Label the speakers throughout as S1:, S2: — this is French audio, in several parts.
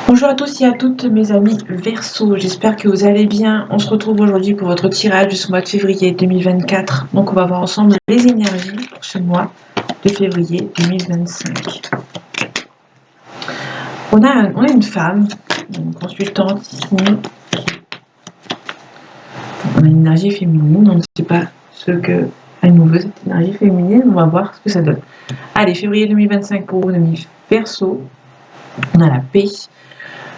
S1: Bonjour à tous et à toutes mes amis Verseau, j'espère que vous allez bien. On se retrouve aujourd'hui pour votre tirage de ce mois de février 2024. Donc on va voir ensemble les énergies pour ce mois de février 2025. On a une femme, une consultante ici. On a une énergie féminine, on ne sait pas ce que elle nous veut cette énergie féminine, on va voir ce que ça donne. Allez, février 2025 pour vous, amis Verseau. On a la paix.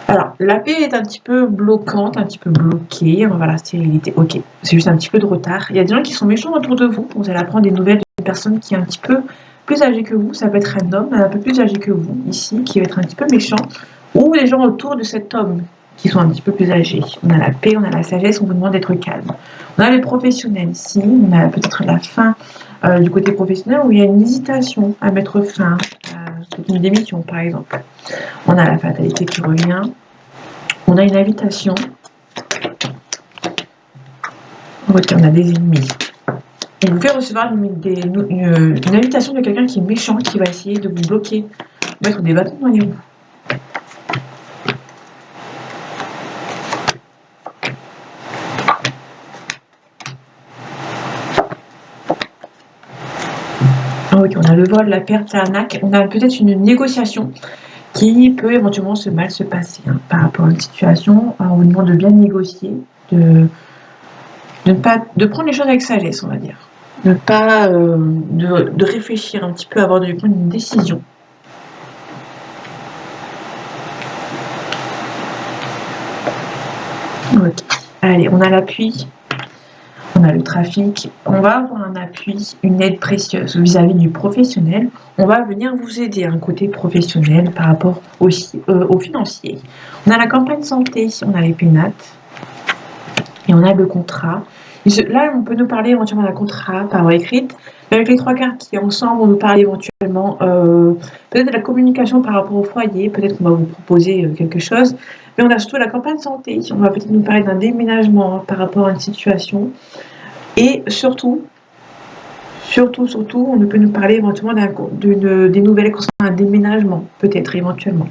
S1: Alors, la paix est un petit peu bloquante, un petit peu bloquée. On va voir la stérilité. Ok, c'est juste un petit peu de retard. Il y a des gens qui sont méchants autour de vous. Vous allez apprendre des nouvelles d'une personne qui est un petit peu plus âgée que vous. Ça peut être un homme un peu plus âgé que vous, ici, qui va être un petit peu méchant. Ou les gens autour de cet homme qui sont un petit peu plus âgés. On a la paix, on a la sagesse, on vous demande d'être calme. On a les professionnels ici. On a peut-être la fin du côté professionnel où il y a une hésitation à mettre fin à une démission, par exemple. On a la fatalité qui revient. On a une invitation. Ok, on a des ennemis. On vous fait recevoir une invitation de quelqu'un qui est méchant, qui va essayer de vous bloquer, mettre des bâtons dans les roues. Ok, on a le vol, la perte, l'arnaque. On a peut-être une négociation qui peut éventuellement mal se passer par rapport à une situation. Alors, on vous demande de bien négocier, de prendre les choses avec sagesse, on va dire. De pas de réfléchir un petit peu avant de prendre une décision. Ok. Allez, on a l'appui, on a le trafic, on va avoir un appui, une aide précieuse vis-à-vis du professionnel. On va venir vous aider un côté professionnel par rapport aussi au financier. On a la campagne santé, on a les pénates et on a le contrat. Là, on peut nous parler éventuellement d'un contrat par écrite, mais avec les trois cartes qui ensemble vont nous parler éventuellement peut-être de la communication par rapport au foyer, peut-être qu'on va vous proposer quelque chose, mais on a surtout la campagne santé, on va peut-être nous parler d'un déménagement par rapport à une situation, et surtout, on peut nous parler éventuellement des nouvelles concernant un déménagement, peut-être éventuellement.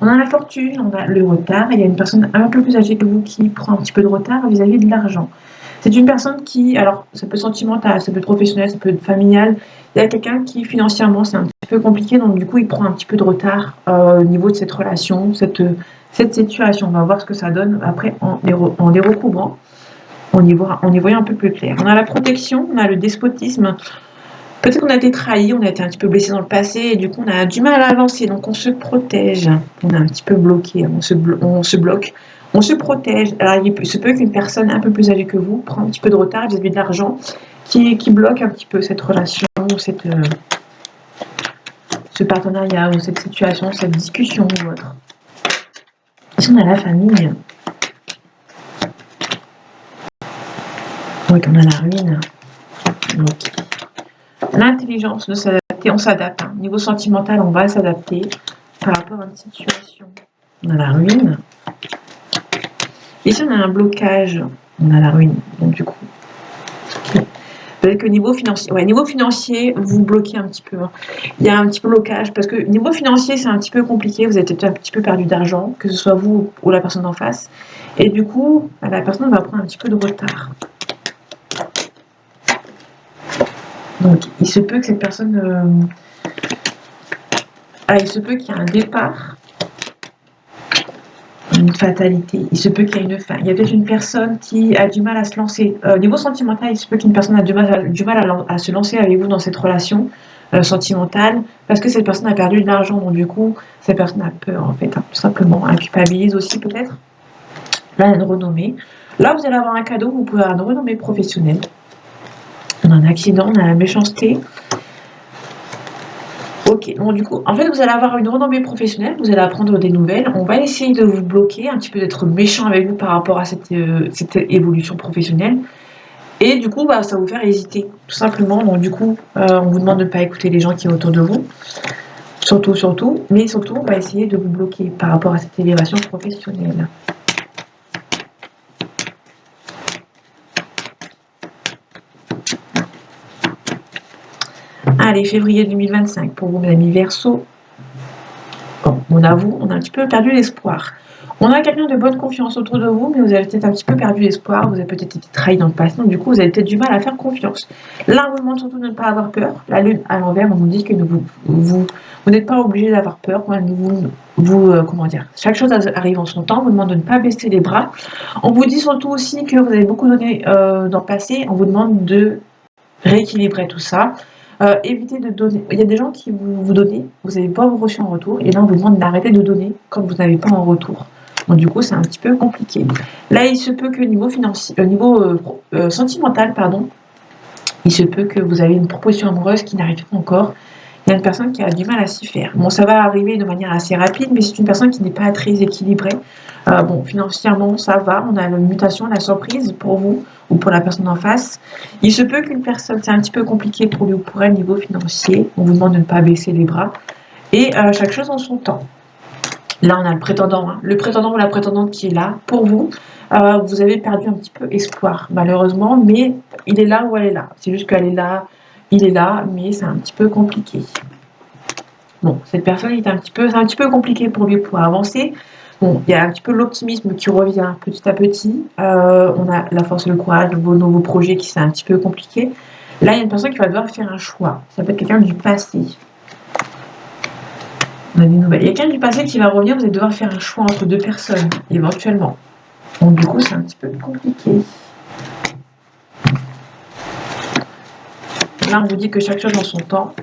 S1: On a la fortune, on a le retard. Il y a une personne un peu plus âgée que vous qui prend un petit peu de retard vis-à-vis de l'argent. C'est une personne qui, alors ça peut être sentimental, ça peut être professionnel, ça peut être familial. Il y a quelqu'un qui financièrement c'est un petit peu compliqué, donc du coup il prend un petit peu de retard au niveau de cette relation, cette situation. On va voir ce que ça donne après en les recouvrant, on y voit un peu plus clair. On a la protection, on a le despotisme. Peut-être qu'on a été trahi, on a été un petit peu blessé dans le passé et du coup on a du mal à avancer, donc on se protège. On est un petit peu bloqué, on se bloque, on se protège. Alors il se peut qu'une personne un peu plus âgée que vous prenne un petit peu de retard vis-à-vis de l'argent qui bloque un petit peu cette relation, ce partenariat ou cette situation, cette discussion ou autre. Ici on a la famille. Donc on a la ruine. Donc, l'intelligence de s'adapter, on s'adapte. Niveau sentimental, on va s'adapter par rapport à une situation. On a la ruine. Ici, on a un blocage. On a la ruine. Donc, du coup, peut-être que niveau financier, vous bloquez un petit peu. Il y a un petit peu blocage parce que niveau financier, c'est un petit peu compliqué. Vous avez peut-être un petit peu perdu d'argent, que ce soit vous ou la personne en face. Et du coup, la personne va prendre un petit peu de retard. Donc, il se peut que cette personne... il se peut qu'il y ait un départ, une fatalité. Il se peut qu'il y ait une fin. Il y a peut-être une personne qui a du mal à se lancer. Au niveau sentimental, il se peut qu'une personne a du mal à se lancer avec vous dans cette relation sentimentale parce que cette personne a perdu de l'argent. Donc, du coup, cette personne a peur, en fait, tout simplement. Elle culpabilise aussi, peut-être. Là, il y a une renommée. Là, vous allez avoir un cadeau. Vous pouvez avoir une renommée professionnelle. On a un accident, on a la méchanceté. Ok, bon du coup, en fait, vous allez avoir une renommée professionnelle, vous allez apprendre des nouvelles, on va essayer de vous bloquer, un petit peu d'être méchant avec vous par rapport à cette évolution professionnelle, et du coup, ça va vous faire hésiter, tout simplement, donc du coup, on vous demande de ne pas écouter les gens qui sont autour de vous, mais surtout, on va essayer de vous bloquer par rapport à cette élévation professionnelle. Allez, février 2025, pour vous, mes amis Verseau. camp. On avoue, on a un petit peu perdu l'espoir. On a quelqu'un de bonne confiance autour de vous, mais vous avez peut-être un petit peu perdu l'espoir, vous avez peut-être été trahi dans le passé, donc du coup, vous avez peut-être du mal à faire confiance. Là, on vous demande surtout de ne pas avoir peur. La lune à l'envers, on nous dit que vous n'êtes pas obligé d'avoir peur. Comment dire, chaque chose arrive en son temps. On vous demande de ne pas baisser les bras. On vous dit surtout aussi que vous avez beaucoup donné dans le passé. On vous demande de rééquilibrer tout ça. Évitez de donner. Il y a des gens qui vous donnent, vous n'avez pas reçu en retour, et là on vous demande d'arrêter de donner quand vous n'avez pas en retour. Donc du coup c'est un petit peu compliqué. Là il se peut que niveau financier, sentimental, pardon, il se peut que vous avez une proposition amoureuse qui n'arrive pas encore. Il y a une personne qui a du mal à s'y faire. Bon, ça va arriver de manière assez rapide, mais c'est une personne qui n'est pas très équilibrée. Bon, financièrement, ça va. On a la mutation, la surprise pour vous ou pour la personne en face. Il se peut qu'une personne, c'est un petit peu compliqué pour lui ou pour elle niveau financier. On vous demande de ne pas baisser les bras. Et chaque chose en son temps. Là, on a le prétendant. Hein. Le prétendant ou la prétendante qui est là pour vous. Vous avez perdu un petit peu espoir, malheureusement, mais il est là ou elle est là. C'est juste qu'elle est là, il est là, mais c'est un petit peu compliqué. Bon, cette personne est c'est un petit peu compliqué pour lui pour avancer. Bon, il y a un petit peu l'optimisme qui revient petit à petit. On a la force et le courage, vos nouveaux projets qui c'est un petit peu compliqué. Là, il y a une personne qui va devoir faire un choix. Ça peut être quelqu'un du passé. On a des nouvelles. Il y a quelqu'un du passé qui va revenir, vous allez devoir faire un choix entre deux personnes, éventuellement. Donc du coup, c'est un petit peu compliqué. Là, on vous dit que chaque chose en son temps.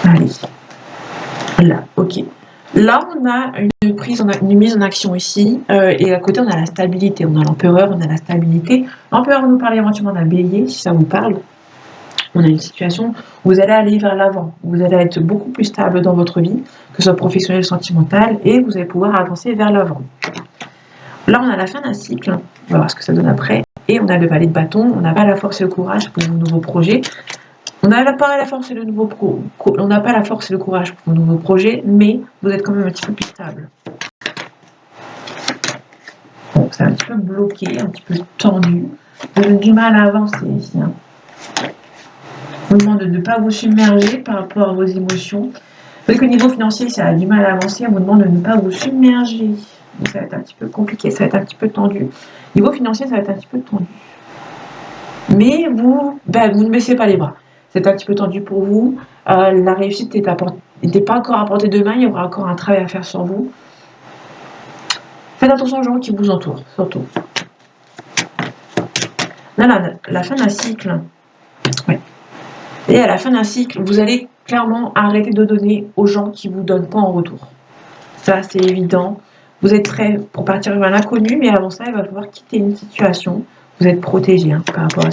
S1: Allez. Là, ok. Là, on a une mise en action ici, et à côté, on a la stabilité. On a l'empereur, on a la stabilité. L'empereur va nous parler éventuellement d'un bélier, si ça vous parle. On a une situation où vous allez aller vers l'avant, vous allez être beaucoup plus stable dans votre vie, que ce soit professionnel, sentimental, et vous allez pouvoir avancer vers l'avant. Là, on a la fin d'un cycle, on va voir ce que ça donne après, et on a le valet de bâton, on n'a pas la force et le courage pour vos nouveaux projets. On n'a pas la force et on n'a pas la force et le courage pour vos nouveaux projets, mais vous êtes quand même un petit peu plus stable. Bon, c'est un petit peu bloqué, un petit peu tendu. Vous avez du mal à avancer ici. Hein. On vous demande de ne pas vous submerger par rapport à vos émotions. Parce que niveau financier, ça a du mal à avancer. On vous demande de ne pas vous submerger. Donc ça va être un petit peu compliqué, ça va être un petit peu tendu. Niveau financier, ça va être un petit peu tendu. Mais vous ne baissez pas les bras. C'est un petit peu tendu pour vous. La réussite n'était pas encore à portée de main. Il y aura encore un travail à faire sur vous. Faites attention aux gens qui vous entourent, surtout. Là, la fin d'un cycle. Ouais. Et à la fin d'un cycle, vous allez clairement arrêter de donner aux gens qui ne vous donnent pas en retour. Ça, c'est évident. Vous êtes prêt pour partir vers l'inconnu, mais avant ça, il va falloir quitter une situation. Vous êtes protégé hein, par rapport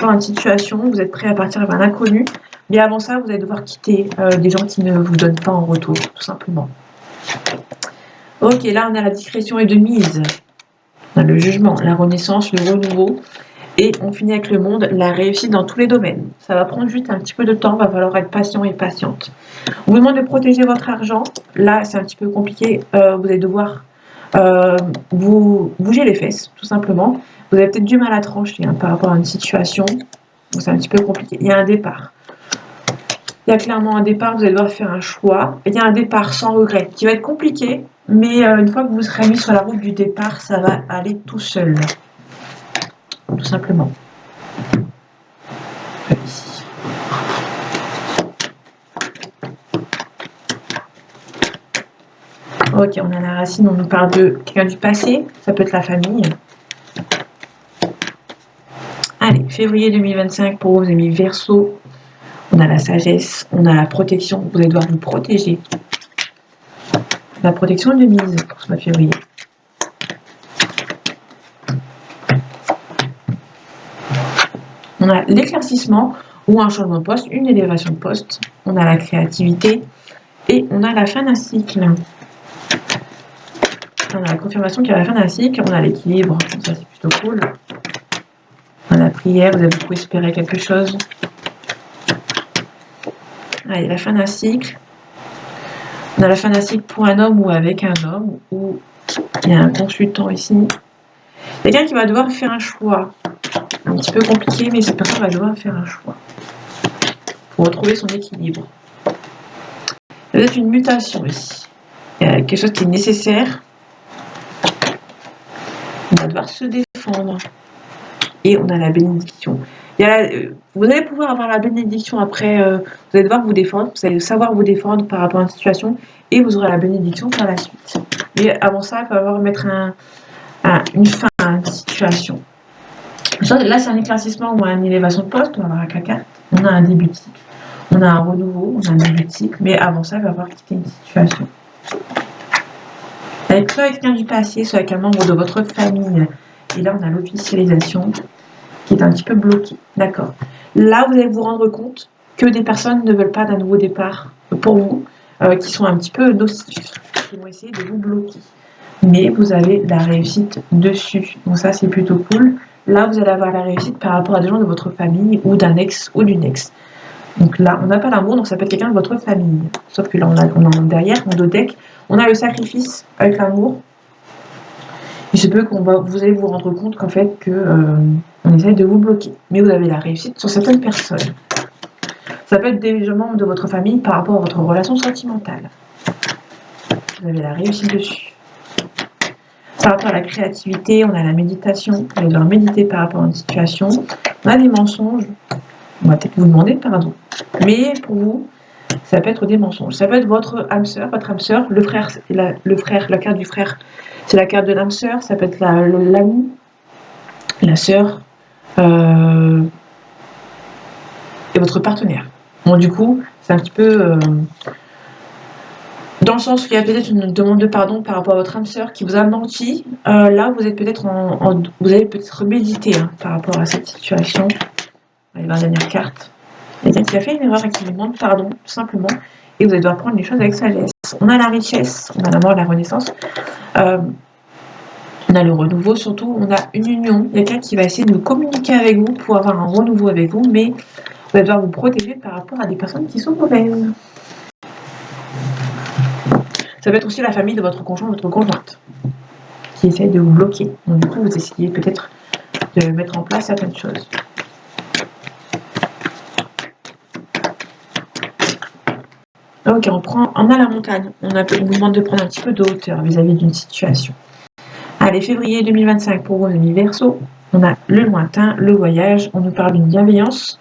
S1: à une situation. Vous êtes prêt à partir vers l'inconnu, mais avant ça, vous allez devoir quitter des gens qui ne vous donnent pas en retour, tout simplement. Ok, là, on a la discrétion et de mise. On a le jugement, la renaissance, le renouveau. Et on finit avec le monde, la réussite dans tous les domaines. Ça va prendre juste un petit peu de temps, il va falloir être patient et patiente. On vous demande de protéger votre argent. Là, c'est un petit peu compliqué. Vous allez devoir vous bouger les fesses, tout simplement. Vous avez peut-être du mal à trancher hein, par rapport à une situation. Donc, c'est un petit peu compliqué. Il y a un départ. Il y a clairement un départ, vous allez devoir faire un choix. Il y a un départ sans regret qui va être compliqué, mais une fois que vous serez mis sur la route du départ, ça va aller tout seul. Tout simplement. Ici. Ok, on a la racine, on nous parle de quelqu'un du passé, ça peut être la famille. Allez, février 2025, pour vous, vous avez mis Verseau. On a la sagesse, on a la protection, vous allez devoir vous protéger. La protection de mise pour ce mois de février. On a l'éclaircissement ou un changement de poste, une élévation de poste. On a la créativité et on a la fin d'un cycle. On a la confirmation qu'il y a la fin d'un cycle. On a l'équilibre, ça c'est plutôt cool. On a la prière, vous avez beaucoup espéré quelque chose. Allez, la fin d'un cycle. On a la fin d'un cycle pour un homme ou avec un homme, ou il y a un consultant ici. Quelqu'un qui va devoir faire un choix. un petit peu compliqué, mais cette personne va devoir faire un choix pour retrouver son équilibre. Il y a peut-être une mutation ici. Il y a quelque chose qui est nécessaire. On va devoir se défendre. Et on a la bénédiction. Vous allez pouvoir avoir la bénédiction après, vous allez devoir vous défendre, vous allez savoir vous défendre par rapport à une situation, et vous aurez la bénédiction par la suite. Mais avant ça, il va falloir mettre une fin à une situation. Là, c'est un éclaircissement ou une élévation de poste, on va voir avec la carte. On a un début de cycle, on a un renouveau, on a un début de cycle, mais avant ça, il va falloir quitter une situation. Avec soit avec quelqu'un du passé, soit avec un membre de votre famille. Et là, on a l'officialisation qui est un petit peu bloquée. D'accord. Là, vous allez vous rendre compte que des personnes ne veulent pas d'un nouveau départ pour vous, qui sont un petit peu nocifs, qui vont essayer de vous bloquer. Mais vous avez la réussite dessus. Donc ça, c'est plutôt cool. Là, vous allez avoir la réussite par rapport à des gens de votre famille ou d'un ex ou d'une ex. Donc là, on n'a pas l'amour, donc ça peut être quelqu'un de votre famille. Sauf que là, on a derrière, en dos deck, on a le sacrifice avec l'amour. Il se peut vous allez vous rendre compte qu'en fait, on essaye de vous bloquer. Mais vous avez la réussite sur certaines personnes. Ça peut être des membres de votre famille par rapport à votre relation sentimentale. Vous avez la réussite dessus. Par rapport à la créativité, on a la méditation. Vous allez devoir méditer par rapport à une situation. On a des mensonges. On va peut-être vous demander pardon. Mais pour vous, ça peut être des mensonges. Ça peut être votre âme sœur, le frère, la carte du frère, c'est la carte de l'âme sœur. Ça peut être l'ami, la sœur et votre partenaire. Bon, du coup, c'est un petit peu dans le sens où il y a peut-être une demande de pardon par rapport à votre âme sœur qui vous a menti. Là, vous êtes peut-être vous allez peut-être méditer par rapport à cette situation. On va aller voir la dernière carte. Quelqu'un qui a fait une erreur et qui lui demande pardon, tout simplement. Et vous allez devoir prendre les choses avec sagesse. On a la richesse, on a la mort, la renaissance. On a le renouveau, surtout. On a une union. Quelqu'un qui va essayer de communiquer avec vous pour avoir un renouveau avec vous, mais vous allez devoir vous protéger par rapport à des personnes qui sont mauvaises. Ça peut être aussi la famille de votre conjoint, votre conjointe, qui essaye de vous bloquer. Donc du coup, vous essayez peut-être de mettre en place certaines choses. Ok, on a la montagne. On vous demande de prendre un petit peu de hauteur vis-à-vis d'une situation. Allez, février 2025 pour vos amis Verseau. On a le lointain, le voyage. On nous parle d'une bienveillance.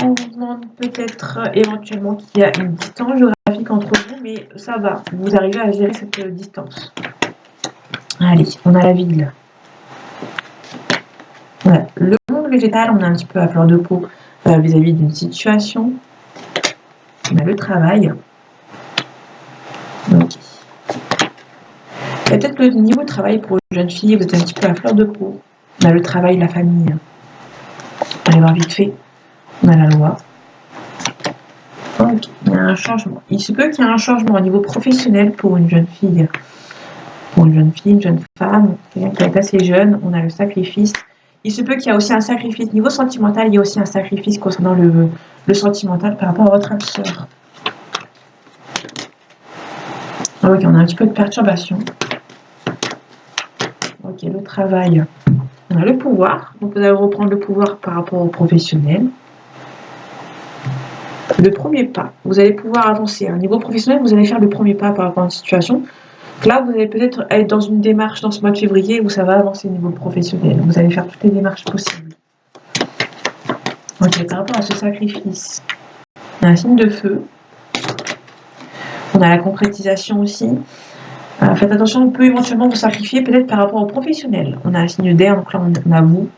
S1: On vous demande peut-être éventuellement qu'il y a une distance géographique entre vous, mais ça va. Vous arrivez à gérer cette distance. Allez, on a la ville. Voilà. Le monde végétal, on a un petit peu à fleur de peau vis-à-vis d'une situation. On a le travail. Ok. Il y a peut-être le niveau de travail pour une jeune fille, vous êtes un petit peu à fleur de peau. On a le travail, la famille. On va y voir vite fait. On a la loi. Donc, il y a un changement. Il se peut qu'il y ait un changement au niveau professionnel pour une jeune fille. Pour une jeune femme, quelqu'un qui est assez jeune. On a le sacrifice. Il se peut qu'il y ait aussi un sacrifice. Niveau sentimental, il y a aussi un sacrifice concernant le sentimental par rapport à votre âme sœur. Ok, on a un petit peu de perturbation. Ok, le travail. On a le pouvoir. Donc, vous allez reprendre le pouvoir par rapport au professionnel. Le premier pas. Vous allez pouvoir avancer. À un niveau professionnel, vous allez faire le premier pas par rapport à une situation. Donc là, vous allez peut-être être dans une démarche dans ce mois de février où ça va avancer au niveau professionnel. Vous allez faire toutes les démarches possibles. Ok, par rapport à ce sacrifice, on a un signe de feu. On a la concrétisation aussi. Faites attention, on peut éventuellement vous sacrifier peut-être par rapport au professionnel. On a un signe d'air, donc là on a vous.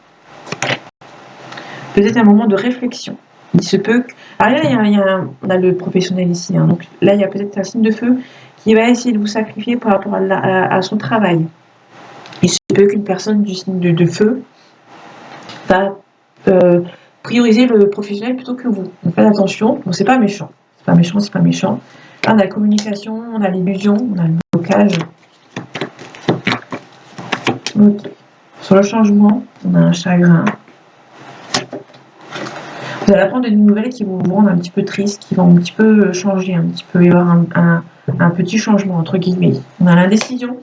S1: Peut-être un moment de réflexion. Il se peut que... Alors là, on a le professionnel ici. Donc là, il y a peut-être un signe de feu qui va essayer de vous sacrifier par rapport à son travail. Il se peut qu'une personne du signe de feu va prioriser le professionnel plutôt que vous. Donc faites attention. Bon, c'est pas méchant. C'est pas méchant, c'est pas méchant. Là, on a la communication, on a l'illusion, on a le blocage. Okay. Sur le changement, on a un chagrin. Vous allez apprendre des nouvelles qui vont vous rendre un petit peu triste, qui vont un petit peu changer, un petit peu y avoir un petit changement entre guillemets. On a l'indécision.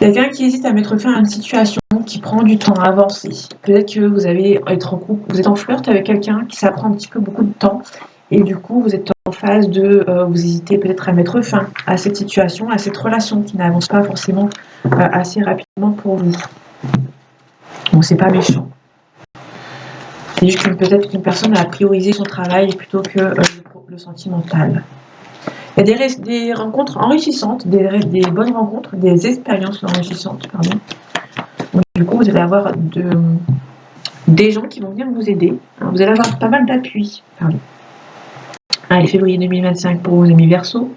S1: Quelqu'un qui hésite à mettre fin à une situation, qui prend du temps à avancer. Peut-être que vous allez être en couple, vous êtes en flirt avec quelqu'un, qui ça prend un petit peu beaucoup de temps. Et du coup, vous êtes en phase de, vous hésitez peut-être à mettre fin à cette situation, à cette relation qui n'avance pas forcément assez rapidement pour vous. Bon, c'est pas méchant. C'est juste que peut-être qu'une personne a priorisé son travail plutôt que le sentimental. Il y a des rencontres enrichissantes, des bonnes rencontres, des expériences enrichissantes, pardon. Donc, du coup, vous allez avoir des gens qui vont venir vous aider. Alors, vous allez avoir pas mal d'appui. Allez, février 2025 pour vos amis Verseau.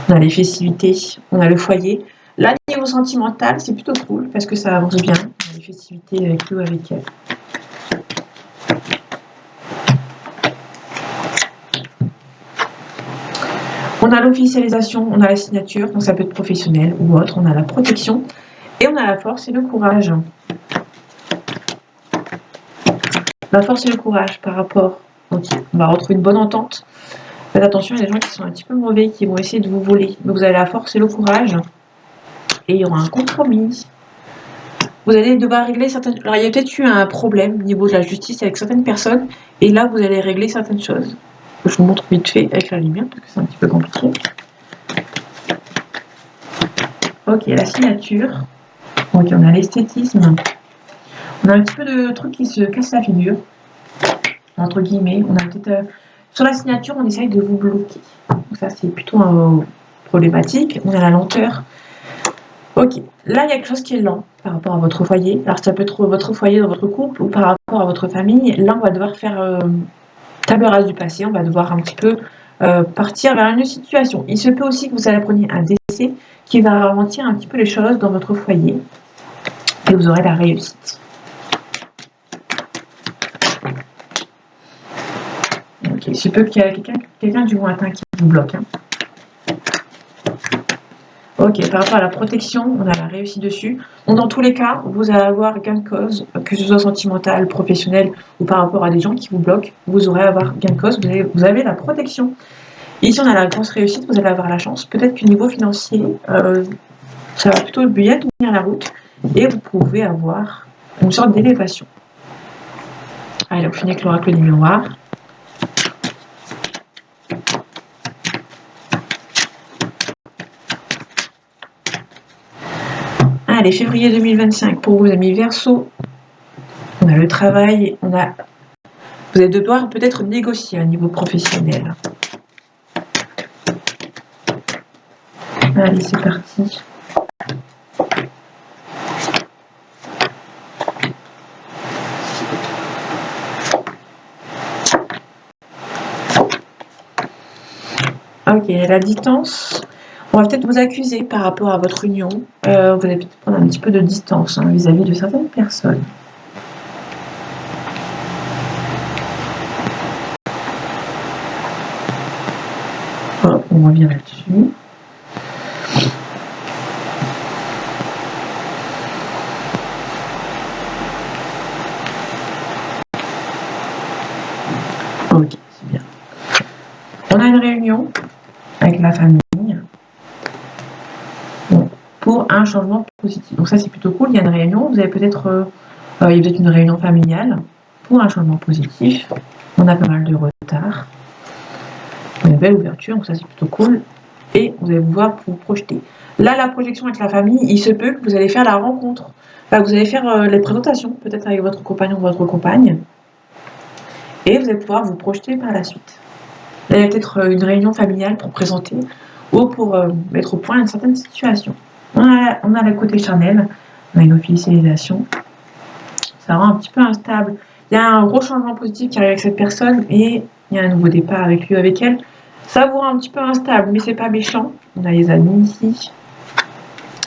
S1: On a les festivités, on a le foyer. Là, niveau sentimental, c'est plutôt cool parce que ça avance bien. On a les festivités avec eux, avec elle. On a l'officialisation, on a la signature, donc ça peut être professionnel ou autre. On a la protection et on a la force et le courage. La force et le courage par rapport. Ok, on va retrouver une bonne entente. Faites attention, il y a des gens qui sont un petit peu mauvais, qui vont essayer de vous voler. Donc vous avez la force et le courage. Et il y aura un compromis. Vous allez devoir régler certaines... Alors il y a peut-être eu un problème au niveau de la justice avec certaines personnes. Et là, vous allez régler certaines choses. Je vous montre vite fait avec la lumière, parce que c'est un petit peu compliqué. Ok, la signature. Ok, on a l'esthétisme. On a un petit peu de trucs qui se cassent la figure. Entre guillemets. On a peut-être... sur la signature, on essaye de vous bloquer. Donc ça, c'est plutôt problématique. On a la lenteur. Ok, là, il y a quelque chose qui est lent par rapport à votre foyer. Alors, ça peut être votre foyer dans votre couple ou par rapport à votre famille. Là, on va devoir faire table rase du passé. On va devoir un petit peu partir vers une situation. Il se peut aussi que vous appreniez un décès qui va ralentir un petit peu les choses dans votre foyer. Et vous aurez la réussite. Ok, il se peut qu'il y ait quelqu'un du lointain qui vous bloque. Ok, par rapport à la protection, on a la réussite dessus. Donc, dans tous les cas, vous allez avoir gain de cause, que ce soit sentimental, professionnel ou par rapport à des gens qui vous bloquent, vous aurez avoir gain de cause, vous avez la protection. Ici, on a la grosse réussite, vous allez avoir la chance. Peut-être qu'au niveau financier, ça va plutôt bien tenir la route et vous pouvez avoir une sorte d'élévation. Allez, on finit avec l'oracle des miroirs. Allez, février 2025 pour vos amis Verseau. On a le travail, vous allez devoir peut-être négocier à un niveau professionnel. Allez, c'est parti. Ok, la distance. On va peut-être vous accuser par rapport à votre union. Vous allez peut-être prendre un petit peu de distance vis-à-vis de certaines personnes. Hop, on revient là-dessus. Ok, c'est bien. On a une réunion avec la famille pour un changement positif. Donc ça, c'est plutôt cool. Il y a une réunion. Vous avez peut-être une réunion familiale pour un changement positif. On a pas mal de retard. Une belle ouverture, donc ça, c'est plutôt cool. Et vous allez pouvoir vous projeter. Là, la projection avec la famille, il se peut que vous allez faire la rencontre. Enfin, vous allez faire les présentations, peut-être avec votre compagnon ou votre compagne. Et vous allez pouvoir vous projeter par la suite. Là, il y a peut-être une réunion familiale pour présenter ou pour mettre au point une certaine situation. On a le côté charnel, on a une officialisation. Ça rend un petit peu instable. Il y a un gros changement positif qui arrive avec cette personne et il y a un nouveau départ avec lui, avec elle. Ça vous rend un petit peu instable, mais c'est pas méchant. On a les amis ici.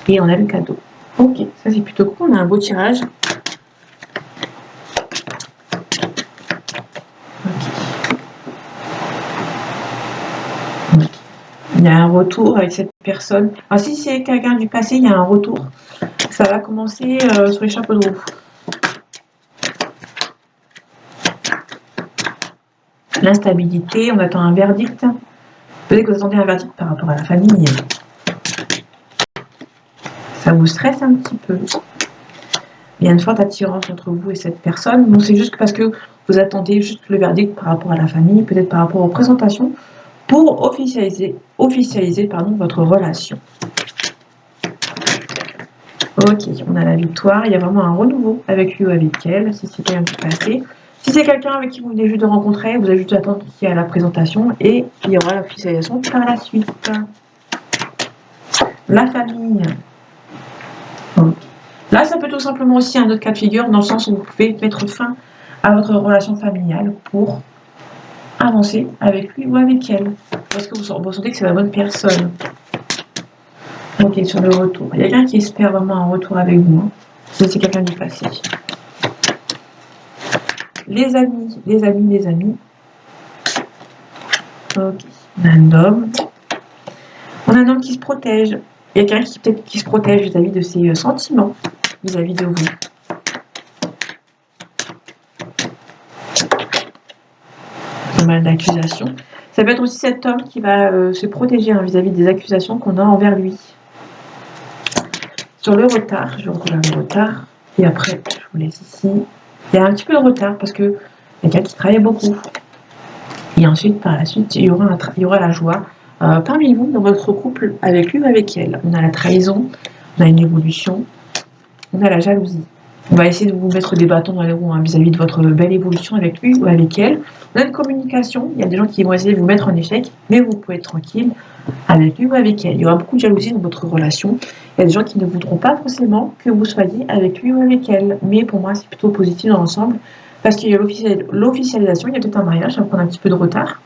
S1: Et on a le cadeau. Ok, ça c'est plutôt cool. On a un beau tirage. Il y a un retour avec cette personne. Alors, si c'est quelqu'un du passé, il y a un retour. Ça va commencer sur les chapeaux de roue. L'instabilité, on attend un verdict. Peut-être que vous attendez un verdict par rapport à la famille. Ça vous stresse un petit peu. Il y a une forte attirance entre vous et cette personne. Bon, c'est juste parce que vous attendez juste le verdict par rapport à la famille, peut-être par rapport aux présentations, pour officialiser votre relation. Ok, on a la victoire. Il y a vraiment un renouveau avec lui ou avec elle, si c'est quelqu'un qui est passé. Si c'est quelqu'un avec qui vous venez juste de rencontrer, vous avez juste attendre qu'il y ait la présentation et il y aura l'officialisation par la suite. La famille. Okay. Là, ça peut tout simplement aussi un autre cas de figure, dans le sens où vous pouvez mettre fin à votre relation familiale pour avancer avec lui ou avec elle. Parce que vous sentez que c'est la bonne personne. Ok, sur le retour. Il y a quelqu'un qui espère vraiment un retour avec vous. Hein. C'est quelqu'un du passé. Les amis. Ok, on a un homme. On a un homme qui se protège. Il y a quelqu'un qui peut-être qui se protège vis-à-vis de ses sentiments, vis-à-vis de vous. Pas mal d'accusations. Ça peut être aussi cet homme qui va se protéger vis-à-vis des accusations qu'on a envers lui. Sur le retard, je regarde le retard. Et après, je vous laisse ici. Il y a un petit peu de retard parce que il y a quelqu'un qui travaille beaucoup. Et ensuite, par la suite, il y aura la joie parmi vous, dans votre couple, avec lui ou avec elle. On a la trahison, on a une évolution, on a la jalousie. On va essayer de vous mettre des bâtons dans les roues vis-à-vis de votre belle évolution avec lui ou avec elle. On a une communication, il y a des gens qui vont essayer de vous mettre en échec, mais vous pouvez être tranquille avec lui ou avec elle. Il y aura beaucoup de jalousie dans votre relation. Il y a des gens qui ne voudront pas forcément que vous soyez avec lui ou avec elle. Mais pour moi, c'est plutôt positif dans l'ensemble. Parce qu'il y a l'officialisation, il y a peut-être un mariage, ça va prendre un petit peu de retard.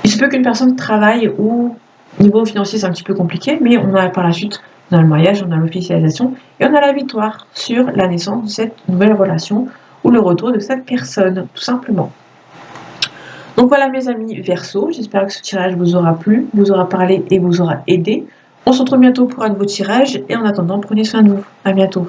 S1: Il se peut qu'une personne travaille ou niveau financier c'est un petit peu compliqué, mais on a par la suite, on a le mariage, on a l'officialisation et on a la victoire sur la naissance de cette nouvelle relation ou le retour de cette personne, tout simplement. Donc voilà mes amis Verseau, j'espère que ce tirage vous aura plu, vous aura parlé et vous aura aidé. On se retrouve bientôt pour un nouveau tirage et en attendant, prenez soin de vous. À bientôt.